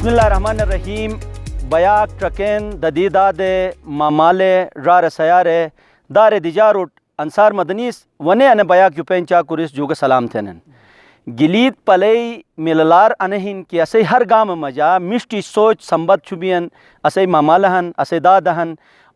Bismillahirrahmanirrahim. Bayak traken dadidade mamale rare sayare dare dijarut ansar madanis wane ane bayak yupencha kuris juga salam tenen. Gilid palei milalar anehin ki asay har gam maja mishti soch sambat chubiyan asay mamalahan asay dadahan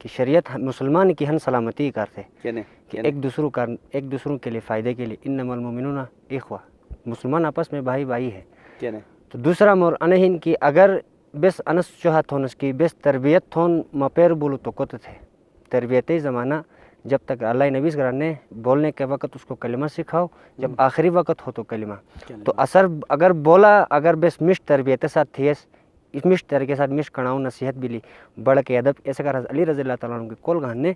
کہ شریعت مسلمان کی ہن سلامتی کرتے کہنے کہ ایک دوسروں کے لیے فائدے کے لیے انما المؤمنون اخوہ، مسلمان آپس میں بھائی بھائی ہے. کہنے تو دوسرا مور انہین کی اگر بس انس چوہا تھونس کی بس تربیت تھون مپیر بولو تو کت تھے تربیتی زمانہ جب تک اللہ نبی نے بولنے کے وقت اس کو کلمہ سکھاؤ، جب آخری وقت ہو تو کلمہ. تو اثر اگر بولا اگر بس مشت تربیت ساتھ تھیس اس مشت طریقے ساتھ مشت کڑاؤں نصیحت بھی بڑھ کے ادب ایسا کر علی رضی اللہ تعالیٰ عنہ کی کول گھاننے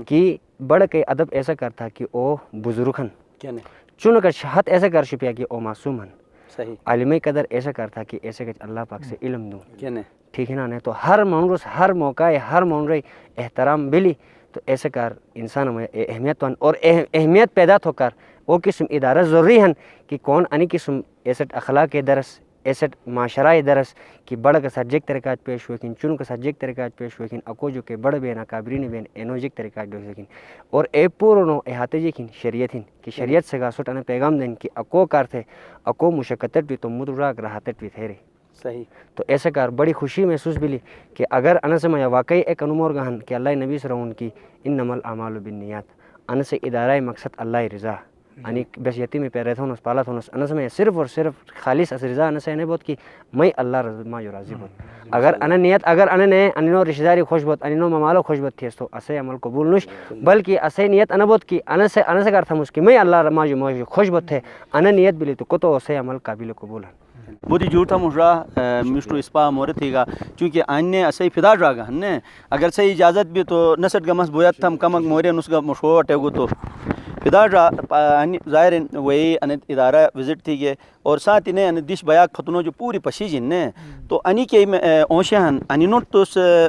کہ بڑھ کے ادب ایسا کرتا کہ او بزرگ ہن کہنے چون کا شہت ایسا کر شپیا کہ او معصوم ہن. صحیح عالمی قدر ایسا کرتا کہ ایسے کہ اللہ پاک سے علم دوں. کہنے ٹھیک ہے نا نہیں تو ہر مونرس ہر موقع ہر مونرے احترام بلی تو ایسے کر انسان میں اہمیت اور اہمیت پیدا ہو کر وہ قسم ادارہ ضروری ہیں کہ کون انی قسم ایسٹ اخلاق درس ایسٹ معاشرہ درس کہ بڑھ کا سبجیکٹ طریقات پیش ہوئے چن کا سبجیکٹ طریقات پیش ہوئے اکو جو کہ بڑھ بین اکابرین بین اینوجک طریقات جو سکیں اور اے پورنو احاطے جی شریعت ہیں کہ شریعت سے گاسوٹ انہیں پیغام دیں کہ اکو کرتے اکو مشقتت بھی تو مدراک راحتت بھی تھے. صحیح. تو ایسے کار بڑی خوشی محسوس بھی کہ اگر ان سے میں واقعی ایک انمور گہن کہ اللہ نبی صلی اللہ علیہ وسلم کی انما الاعمال بالنیات ان سے ادارہ مقصد اللہ رضا یعنی بس یتی میں پیرے تھونس پالا تھونس ان سے میں صرف اور صرف خالص اس رضا ان سے نہیں بہت کہ میں اللہ رضا جو راضی بہت اگر ان نیت اگر ان نے انو رشتہ داری خوش بہت انو ممالو خوش بہت تھیس تو اسے عمل قبول نش بلکہ اسے نیت ان بہت کہ ان سے کرتا مس کہ میں اللہ ما جو خوش بہت تھے ان نیت بلی تو کو تو اسے عمل قابل قبول ہے. بودی جوڑتا مشرا مشتو اسپا مورت ہی گا چونکہ آنے اسے فدا راگا ہنے اگر سے اجازت بھی تو نسٹ گمس بویت تھم کمک مورے نسگا مشو اٹے گو تو فدا را ظاہر وہی ان ادارہ وزٹ تھی گے اور ساتھ انہیں ان دیش بیاک ختنوں جو پوری پشی جن نے تو انی کے اونشے ہن انی نوٹ تو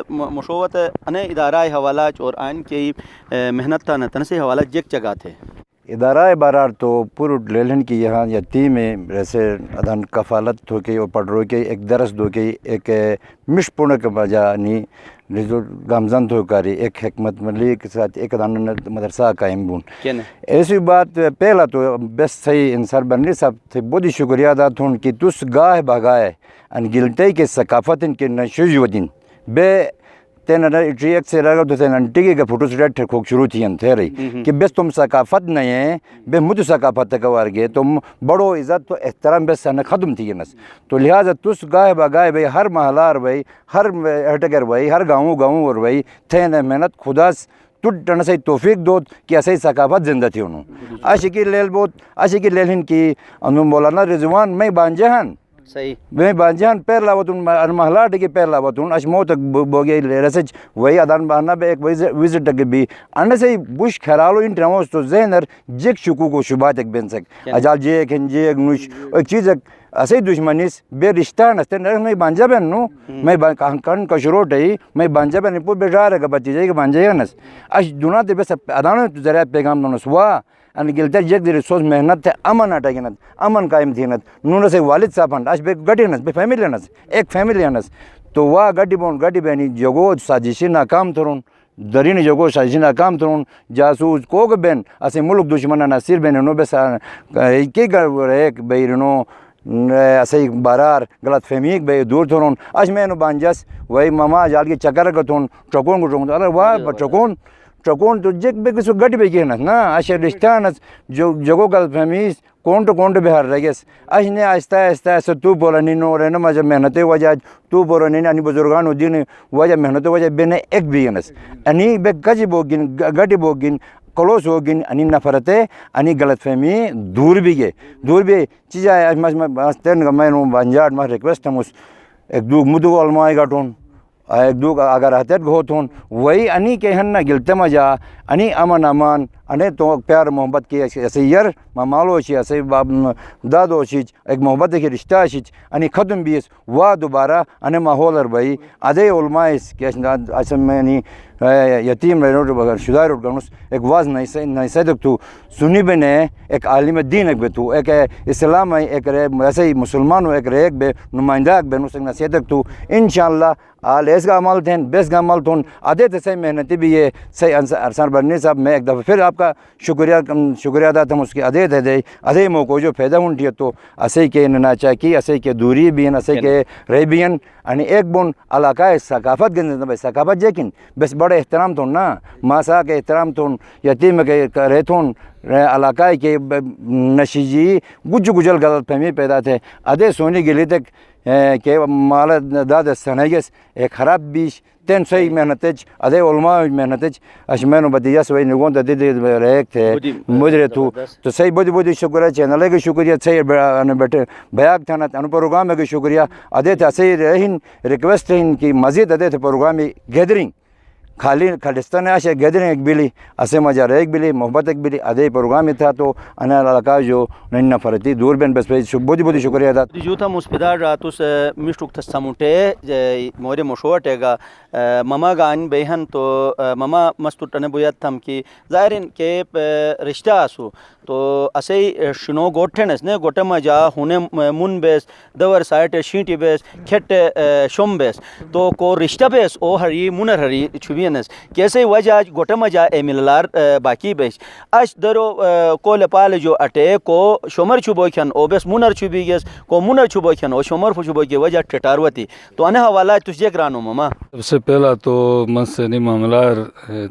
مشوت انہیں ادارہ حوالہ اور آئین کے محنت تھا نتن سے حوالہ جیک چگا تھے ادارہ بارار تو پور لیلن کی یہاں یتیم میں جیسے ادھن کفالت ہو کے اور پڑھو کے ایک درس دو کے ایک مش پورن کے بجانی گامزن ہو کری ایک حکمت ملی کے ساتھ ایک ادھن مدرسہ قائم بون ایسی بات پہلا تو بیسٹ صحیح انسان بننے سب تھے بہت ہی شکریہ ادا تھون کہ تس گاہ بھگائے ان گلتے کے ثقافت کے نشوج ودین بے تین ایک سے رگا تو تین انٹی کا فوٹو سٹیٹ خوب شروع تھی تھے رہی کہ بس تم ثقافت نہیں ہے بے مجھ ثقافت کا وار گئے تم بڑو عزت تو احترام بس سن ختم تھی نس تو لہٰذا تس گاہ بگائے بھائی ہر محلار بھائی ہر ہٹگر بھائی ہر گاؤں اور بھائی تھے محنت خدا ٹن سے توفیق دو کہ ایسے ثقافت زندہ تھی انہوں عاشقی لیل بہت عاشقی لیل ہن کی انہوں مولانا رضوان میں بانجہن صحیح میں بانجہن پیر لاوتون محلہ ڈگی پیر لاوتون اشمو تک بوگی رسچ وہی ادان بہانا بے ایک وزٹ تک بھی انہ سے بوش خیرالو ان ٹرموز تو ذہنر جیک شکو کو شبہ تک بین سک اجال جیک ہن جیک نوش ایک چیز ایسے دشمنیس بے رشتہ نستے میں بانجا بین نو میں کن کشروٹ ہے میں بانجا بین پور بیٹھا رہا بچی جائے کہ بانجا ہے نس اش دونا تے بس ادانو ذریعہ پیغام دونس وا ان گلتا جگ دیر سوز محنت ہے امن اٹھا امن قائم تھی نت نون سے والد صاحب ہن اش بے گڈی نس بے فیملی نس ایک فیملی نس تو وا گڈی بون گڈی بینی جگو سازشی ناکام تھرون درین جگو سازشی ناکام تھرون جاسوس کوگ بین اسے ملک دشمن نصیر بین نو بس کی گر ایک بیرنو ایسے بارار غلط فہمی بے دور تھرون اش میں نو بانجس وہی ماما جال کی چکر کتون چکون کو ٹون ارے واہ چکون تو جگ بے کسو گڈ بے گینس نا اشے رشتانس جو جگو غلط فہمیس کونٹ بہار رگیس اش نے آہستہ آہستہ ایسے تو بولا نینو رہنا مجھے محنت وجہ تو بولا نین انی بزرگان دین وجہ محنت وجہ بے ایک بھی گینس انی بے گجی بوگین گڈی بوگین کلوس ہوگین انی نفرتے انی غلط فہمی دور بھی چیزیں میں بانجاٹ میں ریکویسٹ ہم اس ایک دو مدو علماء گٹون ایک دو اگر ہتھیت گھوت ہون وہی انی کے ہن نہ گلتے مجا انی امن امان انے تو پیار محبت کی ایسے یر مالو چی ایسے دادو چیچ ایک محبت کے رشتہ چیچ انی ختم بیس وا دوبارہ انے ماحول بھائی ادے علماء کہ اسم میں نی یتیم رہنو شدہ روٹ گنوس ایک واز نہیں صدق تو سنی بنے ایک عالم دین ایک بے تو ایک اسلام ایک ایسے ہی مسلمان ہو ایک ایک بے نمائندہ ایک بے نو سکنا صدق تو انشاءاللہ آل ایس کا عمل تھے بیس کا عمل تھون ادے تو صحیح محنتی بھی یہ صحیح ارسان برنی صاحب میں ایک دفعہ پھر آپ کا شکریہ ادا تھا اس کی ادے دے ادے موقع جو فائدہ ہوں تو اسی کے نناچا کی اسی کے دوری بھی ہیں اسی کے رہ بھی ہیں یعنی ایک بون علاقہ ثقافت گند بھائی ثقافت جیکن بس بڑے احترام تھون نا ماسا کے احترام تھون یتیم کے رہتون علاقہ کے نشیجی گجل غلط فہمی پیدا تھے ادے سونی گلی تک کہ مال داد سنگس ایک خراب بیش تین صحیح محنت ادے علماء محنت اشمین و بدیہ سوئی نگون دے ریک تھے مجرے تو صحیح بہت شکریہ چینل کے شکریہ صحیح بیٹھے بیاگ تھا نا پروگرام کے شکریہ ادے تھا صحیح رہن ریکویسٹ رہن کی مزید ادے تھے پروگرام گیدرنگ خالی خالستان آشے گیدرنگ ایک بلی اسے مزہ ایک بلی محبت ایک بلی ادے پروگرام تھا تو انا علاقہ جو نن نفرتی دور بین بس بہت شکریہ ادا جو تھا مسپدار راتوس مشتوک تستموٹے مورے مشوٹے گا مما گان بہن تو مما مستوٹنے بویت تھم کی ظاہرین کے رشتہ آسو تو اسے شنو گوٹھنس نے گوٹے مجا ہونے من بیس دور سائٹ شینٹی بیس کھٹ شم بیس تو کو رشتہ بیس او ہری منر ہری چھوینس کیسے وجہ گوٹے مجا اے مللار باقی بیس اش درو کو لپال جو اٹے کو شمر چھبوکھن او بیس منر چھبی گیس کو منر چھبوکھن او شمر چھبو کی وجہ ٹٹاروتی تو انہ حوالہ تجھے کرانو مما سب سے پہلا تو مسنی معاملار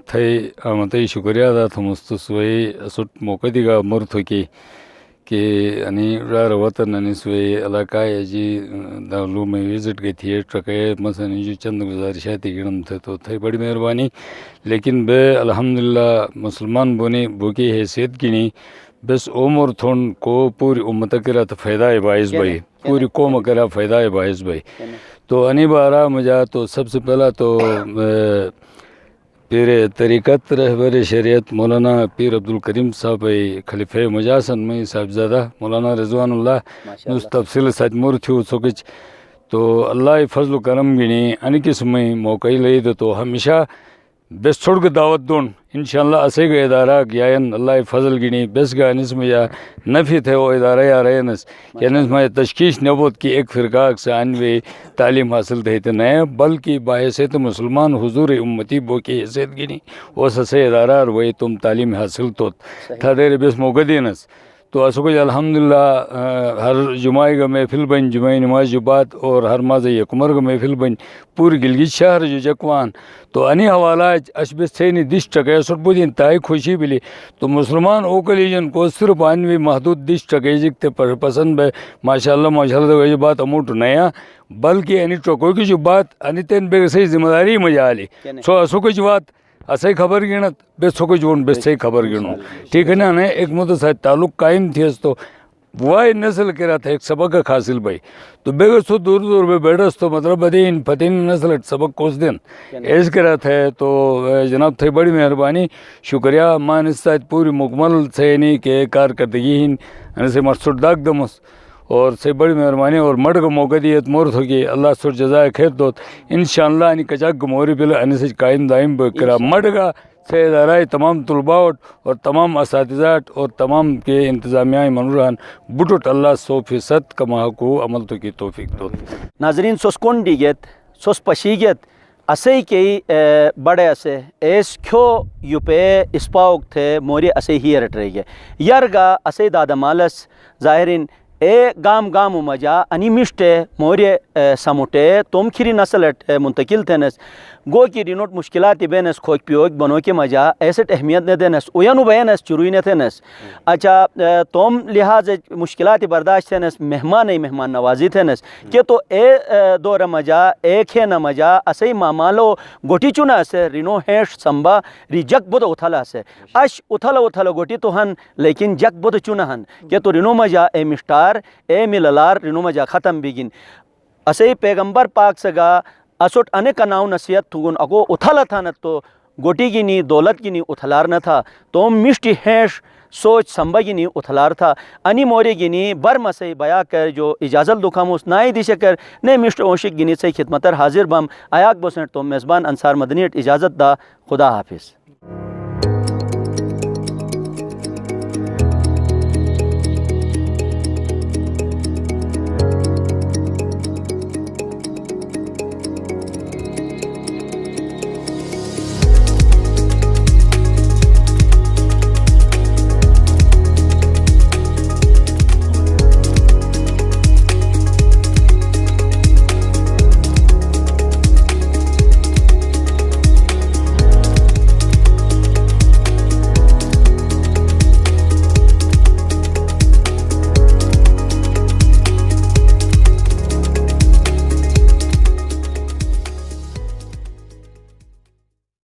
تھے آمدی شکریہ ادا تھا مستسوئی اسٹ موقع دیگا مرت ہو کہ یعنی رار وطن یعنی سوئی علاقہ جی دارالعلوم میں وزٹ گئی تھی ٹرکے مثلا جو چند گزارشاتی گرم تھے تو تھے بڑی مہربانی لیکن بے الحمدللہ مسلمان بونے بوکی حیثیت کی نہیں بس عمر تھون کو پوری امت کرا تو فائدہ باعث بھائی پوری قوم کرا فائدہ باعث بھائی تو انی بارہ مجھا تو سب سے پہلا تو پیر طریقت رہبر شریعت مولانا پیر عبدالکریم صاحب خلیفہ مجاسن میں صاحبزادہ مولانا رضوان اللہ اس تفصیل سچ مور تھیو سکچ تو اللہ فضل و کرم گنی ان قسم میں موقع لئی تو ہمیشہ بس چھوڑ کے دعوت دون انشاءاللہ اسے گا ادارہ گیائن اللہ فضل گنی بس گا نس میں یا نفی تھے وہ ادارہ یا رہنس یا نس میں تشکیش نبوت کی ایک فرقہ سے انوی تعلیم حاصل تھے نئے بلکہ باحثیت مسلمان حضور امتی بو کی حیثیت گنی وہ سسے ادارہ اور وہی تم تعلیم حاصل تو تھا دیر بس موقع دینس تو اسکو الحمدللہ ہر جمعہ کا محفل بن جمعہ نماز جبات اور ہر ماز یکمر کا محفل بن پوری گلگت شہر جو جکوان تو انی حوالہ اشبس تھینی دش ٹکے سر بودی انتہائی خوشی بلی تو مسلمان اوکلیجن کو صرف انوی محدود دش ٹکے جکتے پر پسند بے ماشاءاللہ جو بات اموٹ نیا بلکہ انی ٹکو کی جو بات انی تین بے صحیح ذمہ داری مجھا لی سو اسکو جو بات اسے خبر گنت بے سو کوئی جون بے صحیح خبر گنو ٹھیک ہے نا ایک مدت سے تعلق قائم تھی اس تو وائی نسل کرا تھا ایک سبق کا حاصل بھائی تو بے گا سو دور دور بے بیٹھس تو مطلب بدین فتین نسل سبق کوس دن ایس کرا تھا تو جناب تھے بڑی مہربانی شکریہ مانستاد پوری مکمل سے نہیں کہ کارکردگی ہن سے مرسوٹ داغ دمس اور سے بڑی مہربانی اور مڑ کا موقع دیت مورت ہوگی اللہ سر جزائے خیر دوت انشاءاللہ انی کچاک گموری پہلے انی سے قائم دائم بکرا مڑ کا سے ادارہ تمام طلباء اور تمام اساتذات اور تمام کے انتظامیہ منوران بٹوٹ اللہ 100% کما کو عمل تو کی توفیق دوت ناظرین سوس کونڈی گیت سوس پشیگیت اسے کی بڑے اسے ایس کھو یو پہ اسپاوک تھے موری اسے ہی رٹ رہی ہے یارگا اسے دادا مالس ظاہرین اے گام گام مجا انی مشتے موری سموٹے توم کھری نسلٹ منتقل تھنس گو کی رینوٹ مشکلات بینس کھوک پیوک بنو کے مجا ایسٹ اہمیت نے دینس اوینو بینس چروئی نے تھنس اچھا توم لحاظ مشکلات برداشت تھنس مہمان نوازی تھنس کہ تو اے دور مجا ایک ہے نہ مجا اسے مامالو گوٹی چنا سے رینو ہیش سمبا ری جگ بود اتھلا سے اش اتھلا گوٹی تو ہن لیکن جگ بود چنا ہن کہ تو رینو مجا اے مشتار اے مللار رینو مجا ختم بگن اسے پیغمبر پاک سگا اسوٹ انے کا ناؤ نصیحت تھگن اگو اتھلا تھا نہ تو گوٹی گینی دولت گینی اتھلار نہ تھا تو مشٹی ہیش سوچ سمبا گینی اتھلار تھا انی موری گینی برم سے بیا کر جو اجازت دکھاموس نائی دی شکر نے مشٹ اوشک گینی سے خدمتر حاضر بم آیاک بوسنٹ تو میزبان انصار مدنیٹ اجازت دا خدا حافظ